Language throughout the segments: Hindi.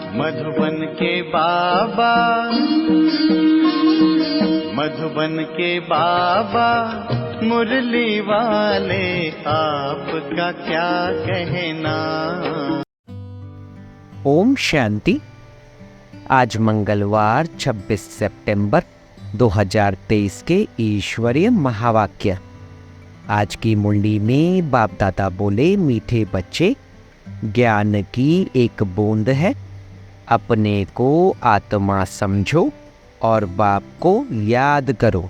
मधुबन के बाबा, मधुबन के बाबा मुरली वाले, आपका क्या कहना। ओम शांति। आज मंगलवार 26 सितंबर 2023 के ईश्वरीय महावाक्य। आज की मुरली में बाप दादा बोले, मीठे बच्चे, ज्ञान की एक बूंद है, अपने को आत्मा समझो और बाप को याद करो।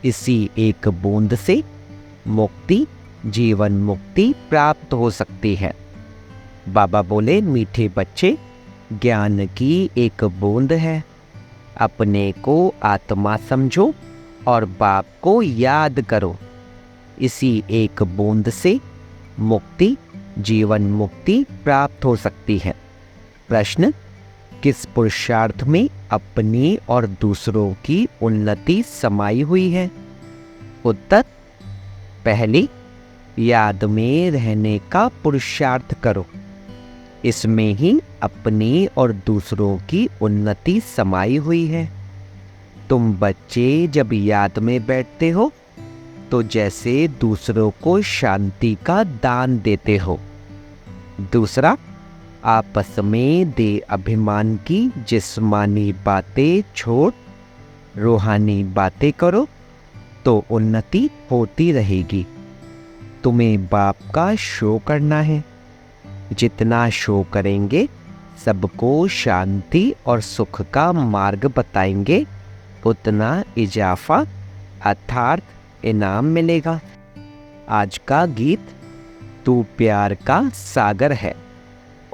इसी एक बूंद से मुक्ति, जीवन मुक्ति प्राप्त हो सकती है। बाबा बोले, मीठे बच्चे, ज्ञान की एक बूंद है, अपने को आत्मा समझो और बाप को याद करो। इसी एक बूंद से मुक्ति, जीवन मुक्ति प्राप्त हो सकती है। प्रश्न, किस पुरुषार्थ में अपनी और दूसरों की उन्नति समाई हुई है? उत्तर, पहली, याद में रहने का पुरुषार्थ करो। इसमें ही अपनी और दूसरों की उन्नति समाई हुई है। तुम बच्चे जब याद में बैठते हो तो जैसे दूसरों को शांति का दान देते हो। दूसरा, आपस में दे अभिमान की जिस्मानी बातें छोड़ रूहानी बातें करो तो उन्नति होती रहेगी। तुम्हें बाप का शो करना है। जितना शो करेंगे, सबको शांति और सुख का मार्ग बताएंगे, उतना इजाफा अर्थात इनाम मिलेगा। आज का गीत, तू प्यार का सागर है।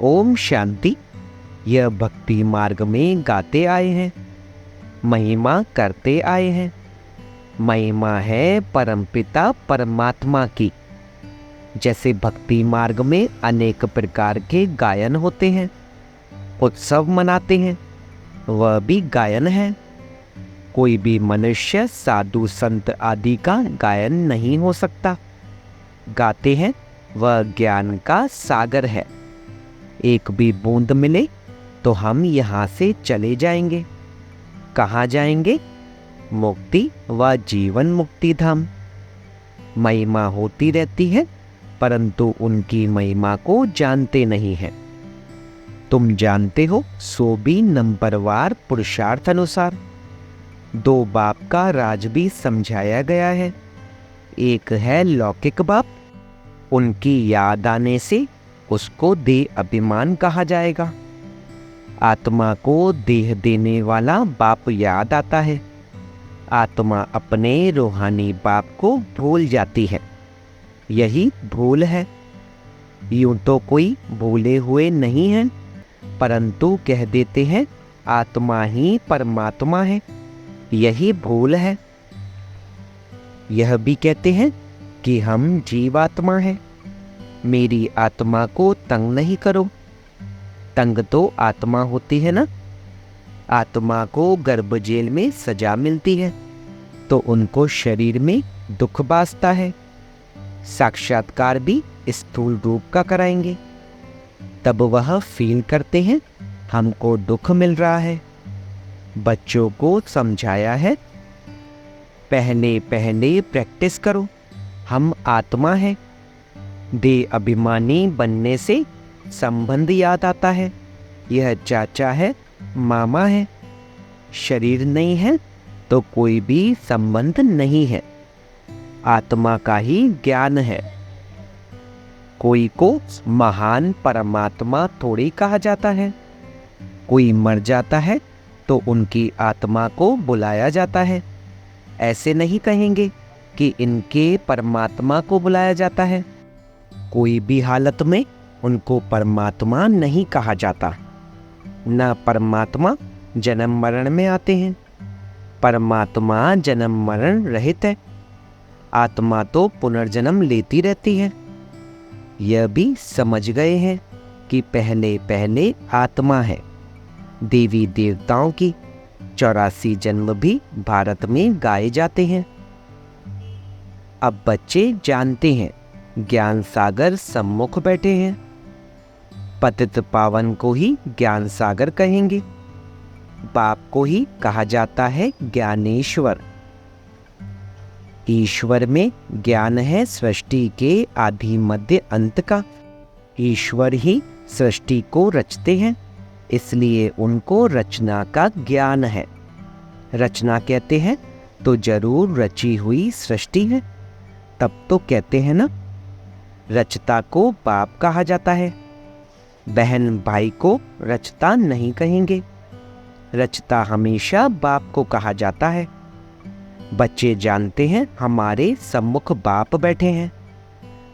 ओम शांति। यह भक्ति मार्ग में गाते आए हैं, महिमा करते आए हैं। महिमा है परमपिता परमात्मा की। जैसे भक्ति मार्ग में अनेक प्रकार के गायन होते हैं, उत्सव मनाते हैं, वह भी गायन है। कोई भी मनुष्य साधु संत आदि का गायन नहीं हो सकता। गाते हैं वह ज्ञान का सागर है। एक भी बूंद मिले तो हम यहाँ से चले जाएंगे। कहाँ जाएंगे? मुक्ति व जीवन मुक्ति धाम। महिमा होती रहती है, परंतु उनकी महिमा को जानते नहीं हैं। तुम जानते हो, सो भी नंबरवार पुरुषार्थ अनुसार। दो बाप का राज भी समझाया गया है। एक है लौकिक बाप, उनकी याद आने से उसको देह अभिमान कहा जाएगा। आत्मा को देह देने वाला बाप याद आता है। आत्मा अपने रूहानी बाप को भूल जाती है, यही भूल है। यूं तो कोई भूले हुए नहीं है, परंतु कह देते हैं आत्मा ही परमात्मा है, यही भूल है। यह भी कहते हैं कि हम जीवात्मा हैं। मेरी आत्मा को तंग नहीं करो। तंग तो आत्मा होती है ना। आत्मा को गर्भ जेल में सजा मिलती है तो उनको शरीर में दुख बासता है। साक्षात्कार भी स्थूल रूप का कराएंगे, तब वह फील करते हैं हमको दुख मिल रहा है। बच्चों को समझाया है, पहले पहले प्रैक्टिस करो, हम आत्मा है। देह अभिमानी बनने से संबंध याद आता है। यह चाचा है, मामा है। शरीर नहीं है तो कोई भी संबंध नहीं है। आत्मा का ही ज्ञान है। कोई को महान परमात्मा थोड़ी कहा जाता है। कोई मर जाता है तो उनकी आत्मा को बुलाया जाता है। ऐसे नहीं कहेंगे कि इनके परमात्मा को बुलाया जाता है। कोई भी हालत में उनको परमात्मा नहीं कहा जाता। न परमात्मा जन्म मरण में आते हैं। परमात्मा जन्म मरण रहित है। आत्मा तो पुनर्जन्म लेती रहती है। यह भी समझ गए हैं कि पहले पहले आत्मा है। देवी देवताओं की 84 जन्म भी भारत में गाए जाते हैं। अब बच्चे जानते हैं ज्ञान सागर सम्मुख बैठे हैं। पतित पावन को ही ज्ञान सागर कहेंगे। बाप को ही कहा जाता है ज्ञानेश्वर। ईश्वर में ज्ञान है सृष्टि के आदि मध्य अंत का। ईश्वर ही सृष्टि को रचते हैं, इसलिए उनको रचना का ज्ञान है। रचना कहते हैं तो जरूर रची हुई सृष्टि है, तब तो कहते हैं ना। रचता को बाप कहा जाता है, बहन भाई को रचता नहीं कहेंगे। रचता हमेशा बाप को कहा जाता है। बच्चे जानते हैं हमारे सम्मुख बाप बैठे हैं।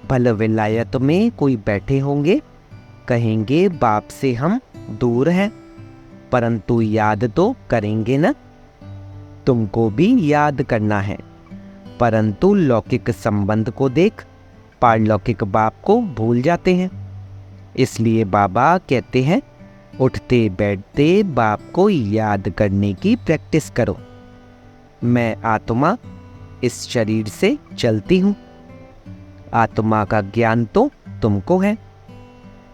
भले विलायत में कोई बैठे होंगे, कहेंगे बाप से हम दूर हैं, परंतु याद तो करेंगे ना। तुमको भी याद करना है, परंतु लौकिक संबंध को देख पारलौकिक बाप को भूल जाते हैं। इसलिए बाबा कहते हैं उठते बैठते बाप को याद करने की प्रैक्टिस करो। मैं आत्मा इस शरीर से चलती हूँ। आत्मा का ज्ञान तो तुमको है।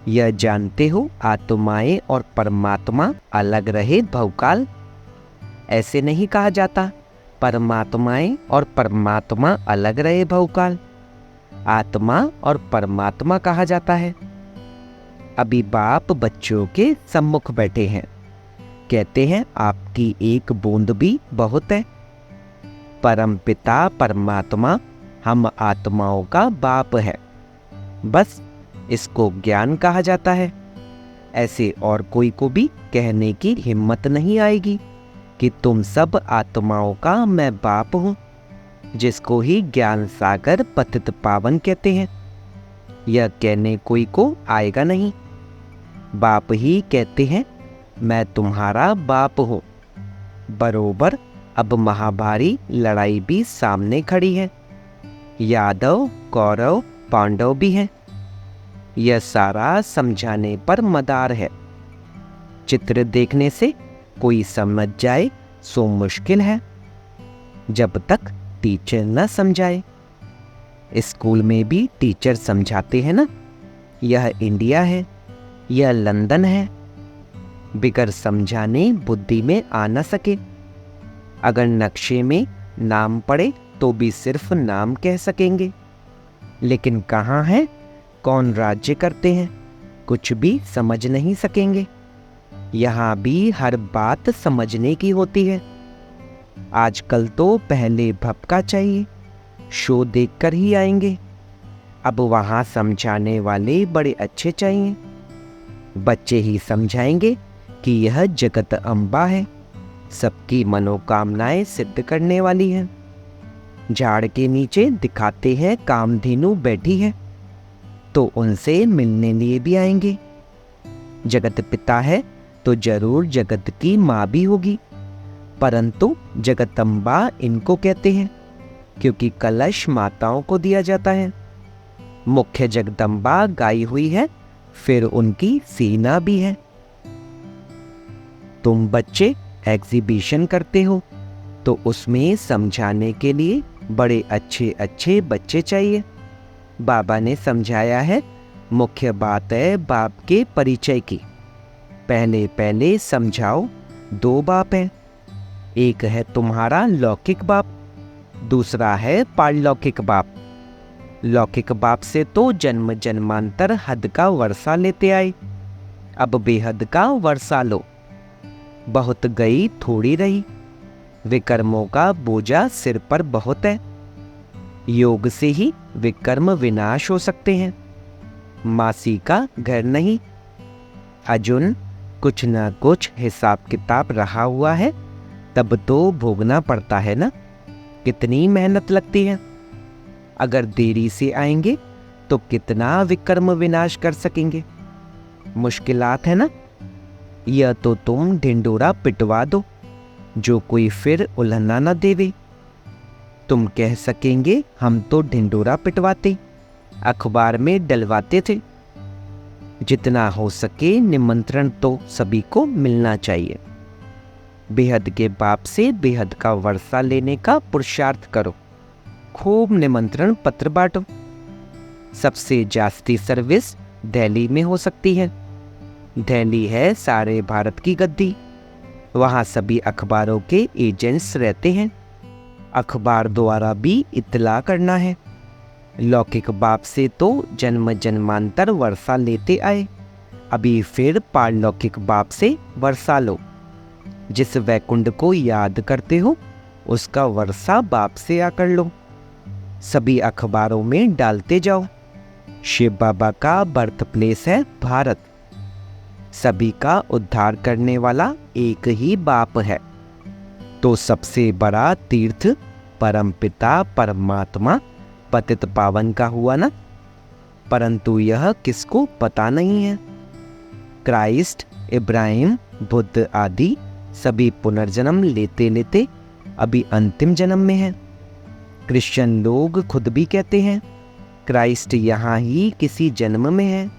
यह जानते हो आत्माएं और परमात्मा अलग रहे बहुकाल। ऐसे नहीं कहा जाता परमात्माएं और परमात्मा अलग रहे बहुकाल। आत्मा और परमात्मा कहा जाता है। अभी बाप बच्चों के सम्मुख बैठे हैं, कहते हैं आपकी एक बूंद भी बहुत है। परम पिता परमात्मा हम आत्माओं का बाप है, बस इसको ज्ञान कहा जाता है। ऐसे और कोई को भी कहने की हिम्मत नहीं आएगी कि तुम सब आत्माओं का मैं बाप हूँ, जिसको ही ज्ञान सागर पतित पावन कहते हैं। यह कहने कोई को आएगा नहीं। बाप ही कहते हैं मैं तुम्हारा बाप हूँ। बरोबर अब महाभारी लड़ाई भी सामने खड़ी है। यादव कौरव पांडव भी हैं। यह सारा समझाने पर मदार है। चित्र देखने से कोई समझ जाए सो मुश्किल है, जब तक टीचर न समझाए। स्कूल में भी टीचर समझाते हैं ना, यह इंडिया है, यह लंदन है। बिगर समझाने बुद्धि में आ न सके। अगर नक्शे में नाम पड़े तो भी सिर्फ नाम कह सकेंगे, लेकिन कहाँ है, कौन राज्य करते हैं, कुछ भी समझ नहीं सकेंगे। यहाँ भी हर बात समझने की होती है। आजकल तो पहले भपका चाहिए, शो देखकर ही आएंगे। अब वहाँ समझाने वाले बड़े अच्छे चाहिए। बच्चे ही समझाएंगे कि यह जगत अम्बा है, सबकी मनोकामनाएं सिद्ध करने वाली है। झाड़ के नीचे दिखाते हैं कामधेनु बैठी है, तो उनसे मिलने लिए भी आएंगे। जगत पिता है तो जरूर जगत की माँ भी होगी, परंतु जगदम्बा इनको कहते हैं क्योंकि कलश माताओं को दिया जाता है। मुख्य जगदम्बा गाई हुई है, फिर उनकी सीना भी है। तुम बच्चे एग्जीबिशन करते हो तो उसमें समझाने के लिए बड़े अच्छे अच्छे बच्चे चाहिए। बाबा ने समझाया है मुख्य बात है बाप के परिचय की। पहले पहले समझाओ, दो बाप हैं, एक है तुम्हारा लौकिक बाप, दूसरा है पारलौकिक बाप। लौकिक बाप से तो जन्म जन्मांतर हद का वर्षा लेते आए, अब बेहद का वर्षा लो। बहुत गई थोड़ी रही, विकर्मों का बोझा सिर पर बहुत है। योग से ही विकर्म विनाश हो सकते हैं, मासी का घर नहीं। अर्जुन, कुछ ना कुछ हिसाब किताब रहा हुआ है, तब तो भोगना पड़ता है ना। कितनी मेहनत लगती है। अगर देरी से आएंगे तो कितना विकर्म विनाश कर सकेंगे। मुश्किलात है ना। यह तो तुम ढिंडोरा पिटवा दो, जो कोई फिर उल्हना न देवे। तुम कह सकेंगे हम तो ढिंडोरा पिटवाते, अखबार में डलवाते थे। जितना हो सके निमंत्रण तो सभी को मिलना चाहिए। बेहद के बाप से बेहद का वर्षा लेने का पुरुषार्थ करो। खूब निमंत्रण पत्र बांटो। सबसे जास्ती सर्विस दिल्ली में हो सकती है, दिल्ली है सारे भारत की गद्दी। वहाँ सभी अखबारों के एजेंट्स रहते हैं। अखबार द्वारा भी इत्तला करना है। लौकिक बाप से तो जन्म जन्मांतर वर्षा लेते आए, अभी फिर पारलौकिक बाप से वर्षा लो। जिस वैकुंठ को याद करते हो उसका वर्षा बाप से आकर लो। सभी अखबारों में डालते जाओ। शिव बाबा का बर्थ प्लेस है भारत। सभी का उद्धार करने वाला एक ही बाप है। तो सबसे बड़ा तीर्थ परमपिता परमात्मा पतित पावन का हुआ ना। परंतु यह किसको पता नहीं है। क्राइस्ट, इब्राहिम, बुद्ध आदि सभी पुनर्जन्म लेते लेते अभी अंतिम जन्म में हैं। क्रिश्चियन लोग खुद भी कहते हैं क्राइस्ट यहाँ ही किसी जन्म में है।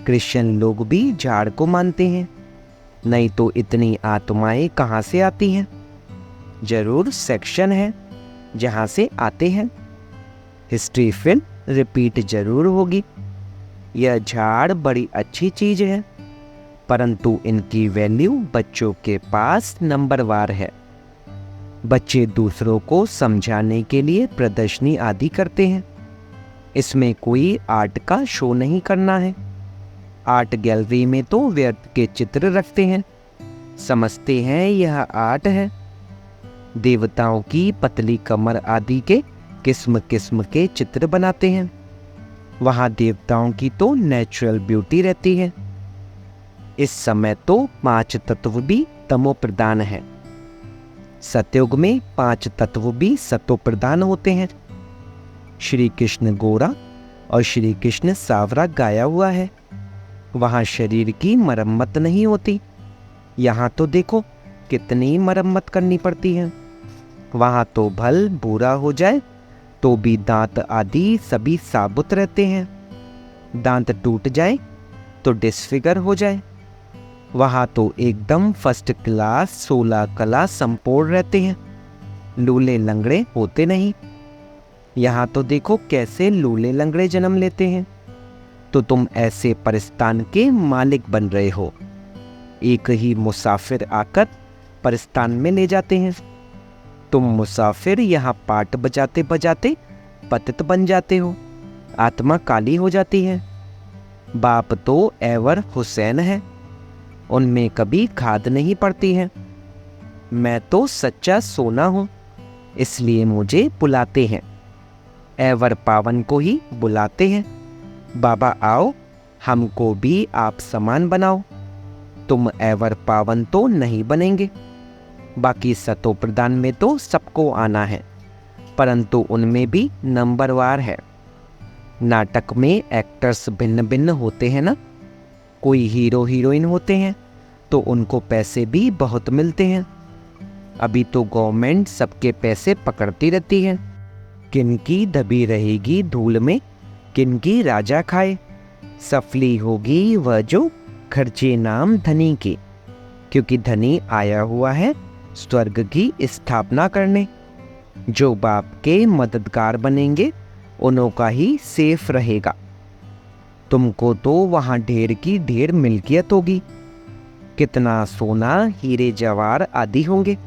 क्रिश्चियन लोग भी झाड़ को मानते हैं, नहीं तो इतनी आत्माएं कहाँ से आती हैं। जरूर सेक्शन है जहाँ से आते हैं। हिस्ट्री फिर रिपीट जरूर होगी। यह झाड़ बड़ी अच्छी चीज है, परंतु इनकी वैल्यू बच्चों के पास नंबरवार है। बच्चे दूसरों को समझाने के लिए प्रदर्शनी आदि करते हैं। इसमें कोई आर्ट का शो नहीं करना है। आर्ट गैलरी में तो व्यर्थ के चित्र रखते हैं, समझते हैं यह आर्ट है। देवताओं की पतली कमर आदि के किस्म किस्म के चित्र बनाते हैं। वहाँ देवताओं की तो नेचुरल ब्यूटी रहती है। इस समय तो 5 तत्व भी तमो प्रधान है। सतयुग में 5 तत्व भी सतो प्रधान होते हैं। श्री कृष्ण गोरा और श्री कृष्ण सावरा गाया हुआ है। वहाँ शरीर की मरम्मत नहीं होती। यहाँ तो देखो कितनी मरम्मत करनी पड़ती है। वहाँ तो भल बुरा हो जाए तो भी दांत आदि सभी साबुत रहते हैं। दांत टूट जाए तो डिसफिगर हो जाए। वहाँ तो एकदम फर्स्ट क्लास 16 कला संपूर्ण रहते हैं। लूले लंगड़े होते नहीं। यहाँ तो देखो कैसे लूले लंगड़े जन्म लेते हैं। तो तुम ऐसे परिस्तान के मालिक बन रहे हो। एक ही मुसाफिर आकर परिस्तान में ले जाते हैं। तुम मुसाफिर यहाँ पाट बजाते बजाते पतित बन जाते हो। आत्मा काली हो जाती है। बाप तो एवर हुसैन है, उनमें कभी खाद नहीं पड़ती है। मैं तो सच्चा सोना हूँ, इसलिए मुझे बुलाते हैं। एवर पावन को ही बुलाते हैं। बाबा आओ, हमको भी आप समान बनाओ। तुम एवर पावन तो नहीं बनेंगे। बाकी सतो प्रदान में तो सबको आना है, परंतु उनमें भी नंबरवार है। नाटक में एक्टर्स भिन्न भिन्न होते हैं ना। कोई हीरो हीरोइन होते हैं तो उनको पैसे भी बहुत मिलते हैं। अभी तो गवर्नमेंट सबके पैसे पकड़ती रहती है। किनकी दबी रहेगी धूल में, किनकी राजा खाए। सफली होगी वह जो खर्चे नाम धनी की, क्योंकि धनी आया हुआ है स्वर्ग की स्थापना करने। जो बाप के मददगार बनेंगे उन्हों का ही सेफ रहेगा। तुमको तो वहाँ ढेर की ढेर मिल्कियत होगी। कितना सोना हीरे जवाहर आदि होंगे,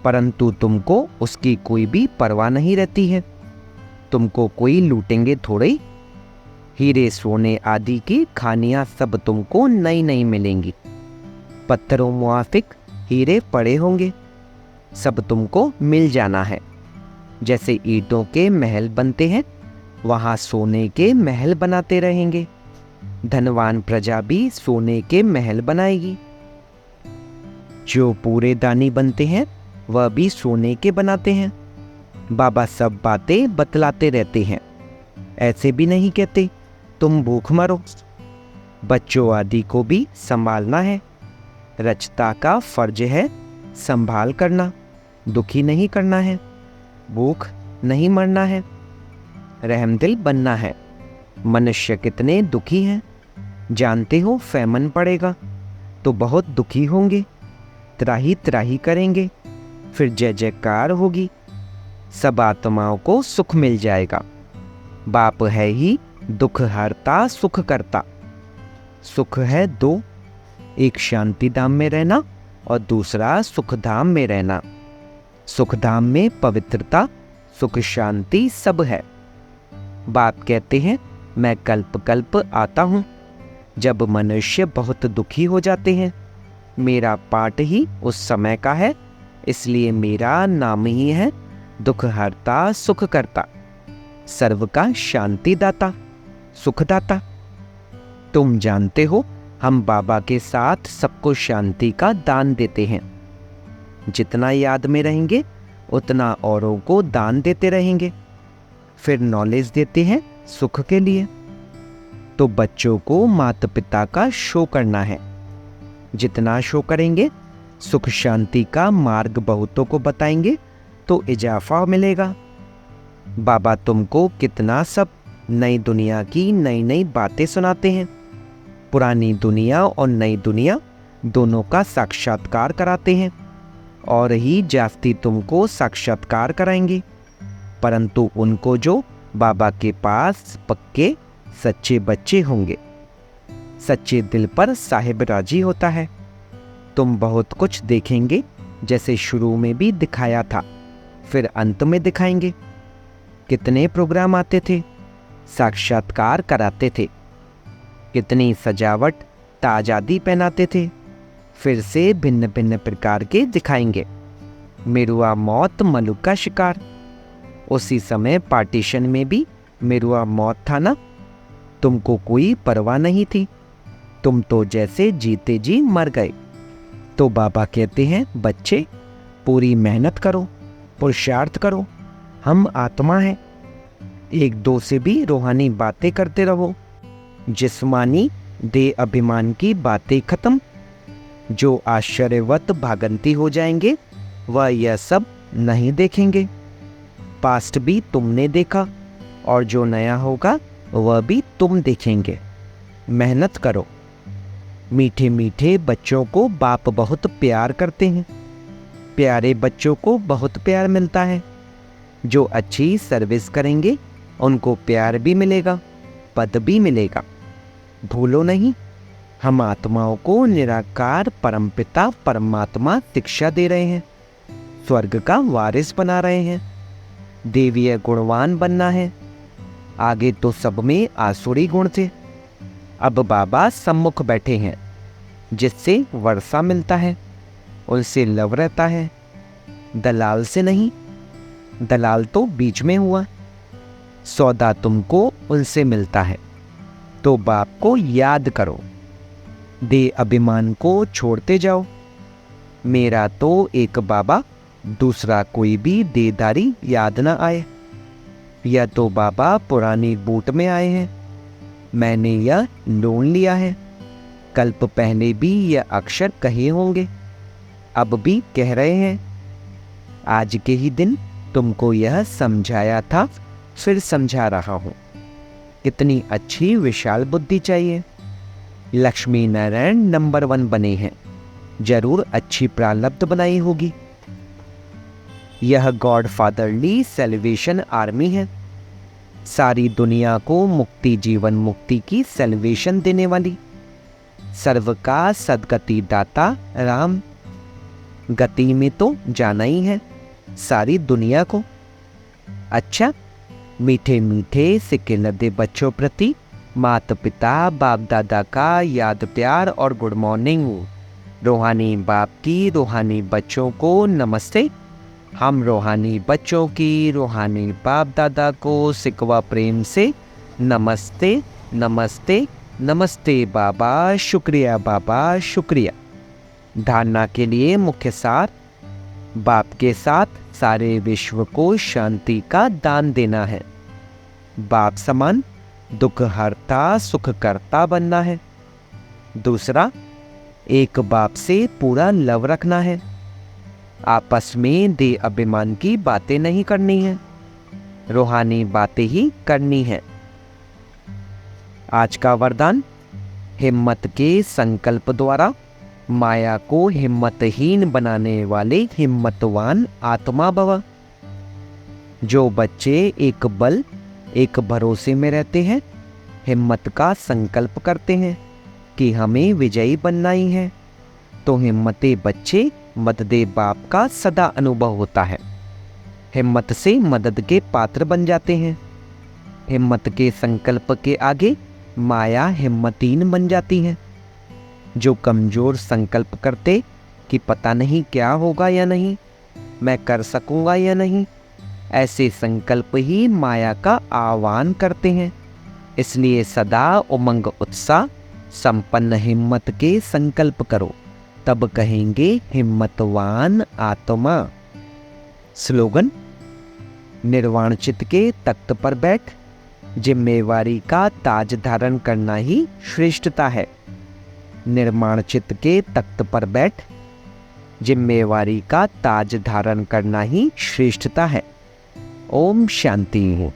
परंतु तुमको उसकी कोई भी परवाह नहीं रहती है। तुमको कोई लूटेंगे थोड़े। हीरे सोने आदि की खानियां सब तुमको नई नई मिलेंगी। पत्थरों मुआफिक हीरे पड़े होंगे, सब तुमको मिल जाना है। जैसे ईंटों के महल बनते हैं, वहाँ सोने के महल बनाते रहेंगे। धनवान प्रजा भी सोने के महल बनाएगी। जो पूरे दानी बनते हैं वह भी सोने के बनाते हैं। बाबा सब बातें बतलाते रहते हैं। ऐसे भी नहीं कहते तुम भूख मरो। बच्चों आदि को भी संभालना है। रचता का फर्ज है संभाल करना, दुखी नहीं करना है। भूख नहीं मरना है, रहमदिल बनना है। मनुष्य कितने दुखी हैं, जानते हो। फैमन पड़ेगा तो बहुत दुखी होंगे, त्राही त्राही करेंगे, फिर जय जयकार होगी। सब आत्माओं को सुख मिल जाएगा। बाप है ही दुख हरता सुख करता। सुख है दो, एक शांति धाम में रहना और दूसरा सुख धाम में रहना। सुख धाम में पवित्रता, सुख शांति सब है। बाप कहते हैं मैं कल्प कल्प आता हूँ। जब मनुष्य बहुत दुखी हो जाते हैं, मेरा पाठ ही उस समय का है, इसलिए मेरा नाम ही है दुख हरता सुख करता, सर्व का शांति दाता, सुखदाता। तुम जानते हो हम बाबा के साथ सबको शांति का दान देते हैं। जितना याद में रहेंगे उतना औरों को दान देते रहेंगे। फिर नॉलेज देते हैं सुख के लिए। तो बच्चों को माता पिता का शो करना है। जितना शो करेंगे, सुख शांति का मार्ग बहुतों को बताएंगे तो इजाफा मिलेगा। बाबा तुमको कितना सब नई दुनिया की नई नई बातें सुनाते हैं। पुरानी दुनिया और नई दुनिया दोनों का साक्षात्कार कराते हैं और ही जास्ती तुमको साक्षात्कार कराएंगे। परंतु उनको जो बाबा के पास पक्के सच्चे बच्चे होंगे। सच्चे दिल पर साहिब राजी होता है। तुम बहुत कुछ देखेंगे, जैसे शुरू में भी दिखाया था, फिर अंत में दिखाएंगे। कितने प्रोग्राम आते थे, साक्षात्कार कराते थे। कितनी सजावट ताजादी पहनाते थे, फिर से भिन्न भिन्न प्रकार के दिखाएंगे। मेरुआ मौत मलुक का शिकार। उसी समय पार्टीशन में भी मेरुआ मौत था ना। तुमको कोई परवाह नहीं थी, तुम तो जैसे जीते जी मर गए। तो बाबा कहते हैं बच्चे पूरी मेहनत करो, पुरुषार्थ करो। हम आत्मा हैं। एक दो से भी रूहानी बातें करते रहो। जिस्मानी देह अभिमान की बातें खत्म। जो आश्चर्यवत भागंती हो जाएंगे वह यह सब नहीं देखेंगे। पास्ट भी तुमने देखा और जो नया होगा वह भी तुम देखेंगे। मेहनत करो। मीठे मीठे बच्चों को बाप बहुत प्यार करते हैं। प्यारे बच्चों को बहुत प्यार मिलता है। जो अच्छी सर्विस करेंगे उनको प्यार भी मिलेगा, पद भी मिलेगा। भूलो नहीं, हम आत्माओं को निराकार परमपिता परमात्मा शिक्षा दे रहे हैं। स्वर्ग का वारिस बना रहे हैं। देवीय गुणवान बनना है। आगे तो सब में आसुरी गुण थे। अब बाबा सम्मुख बैठे हैं, जिससे वर्षा मिलता है, उनसे लव रहता है। दलाल से नहीं, दलाल तो बीच में हुआ। सौदा तुमको उनसे मिलता है। तो बाप को याद करो। दे अभिमान को छोड़ते जाओ। मेरा तो एक बाबा, दूसरा कोई भी देदारी याद न आए। यह तो बाबा पुरानी बूट में आए हैं। मैंने यह लोन लिया है। कल्प पहले भी यह अक्षर कहे होंगे, अब भी कह रहे हैं। आज के ही दिन तुमको यह समझाया था, फिर समझा रहा हूं। कितनी अच्छी विशाल बुद्धि चाहिए। लक्ष्मी नारायण नंबर 1 बने हैं। जरूर अच्छी प्रारब्ध बनाई होगी। यह गॉड फादरली सेलिब्रेशन आर्मी है। सारी दुनिया को मुक्ति, जीवन मुक्ति की सेलिब्रेशन देने वाली। सर्व का सदगति दाता राम। गति में तो जाना ही है सारी दुनिया को। अच्छा, मीठे मीठे सिक्के लदे बच्चों प्रति माता पिता बाप दादा का याद प्यार और गुड मॉर्निंग। रूहानी बाप की रूहानी बच्चों को नमस्ते। हम रूहानी बच्चों की रूहानी बाप दादा को सिकवा प्रेम से नमस्ते नमस्ते नमस्ते बाबा, शुक्रिया बाबा, शुक्रिया। धारणा के लिए मुख्य सार, बाप के साथ सारे विश्व को शांति का दान देना है। बाप समान दुख हरता सुख करता बनना है। दूसरा, एक बाप से पूरा लव रखना है। आपस में दे अभिमान की बातें नहीं करनी है, रूहानी बातें ही करनी है। आज का वरदान, हिम्मत के संकल्प द्वारा माया को हिम्मतहीन बनाने वाले हिम्मतवान आत्मा भव। जो बच्चे एक बल एक भरोसे में रहते हैं, हिम्मत का संकल्प करते हैं कि हमें विजयी बनना ही है, तो हिम्मते बच्चे मददे बाप का सदा अनुभव होता है। हिम्मत से मदद के पात्र बन जाते हैं। हिम्मत के संकल्प के आगे माया हिम्मतीन बन जाती है। जो कमजोर संकल्प करते कि पता नहीं क्या होगा या नहीं, मैं कर सकूंगा या नहीं, ऐसे संकल्प ही माया का आह्वान करते हैं। इसलिए सदा उमंग उत्साह संपन्न हिम्मत के संकल्प करो, तब कहेंगे हिम्मतवान आत्मा। स्लोगन: निर्वाण चित्त के तख्त पर बैठ, जिम्मेवारी का ताज धारण करना ही श्रेष्ठता है। निर्माण चित्त के तख्त पर बैठ, जिम्मेवारी का ताज धारण करना ही श्रेष्ठता है। ओम शांति।